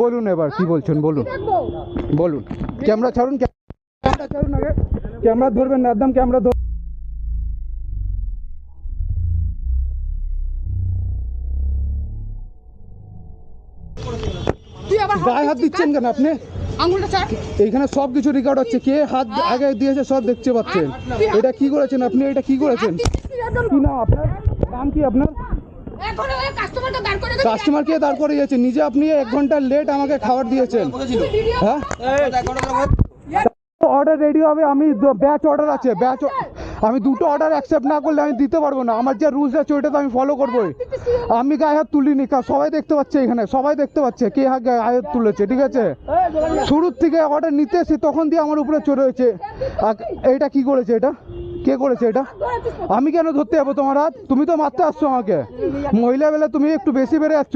বলুন এবার কি বলছেন, বলুন বলুন। ক্যামেরা ছাড়ুন, ক্যামেরা ছাড়ুন, আগে ক্যামেরা ধরবেন না, একদম ক্যামেরা ধর। গায়ে হাত দিচ্ছেন কেন আপনি? এইখানে সব কিছু রেকর্ড হচ্ছে, কে হাত আগে দিয়েছে সব দেখতে পাচ্ছেন। এটা কি করেছেন আপনি? এটা কি করেছেন? কি নাম আপনার? নাম কি আপনার? কাস্টমারকে দাঁড় করে দিয়েছেন, নিজে আপনি 1 ঘন্টা লেট আমাকে খাবার দিয়েছেন। হ্যাঁ, অর্ডার রেডি হবে, আমি ব্যাচ অর্ডার আছে, ব্যাচ আমি 2টো অর্ডার অ্যাকসেপ্ট না করলে আমি দিতে পারবো না। আমার যে রুলস আছে ওইটা তো আমি ফলো করবোই। আমি গায়ে হাত তুলিনি, সবাই দেখতে পাচ্ছে, এখানে সবাই দেখতে পাচ্ছে কে গায়ে হাত তুলেছে, ঠিক আছে? শুরুর থেকে অর্ডার নিতে এসে তখন দিয়ে আমার উপরে চড়ে হয়েছে। এইটা কি করেছে? এটা কে করেছে? এটা আমি কেন ধরতে যাবো তোমার হাত? তুমি তো মারতে আসছো আমাকে, মহিলা বেলা তুমি একটু বেশি বেড়ে যাচ্ছ।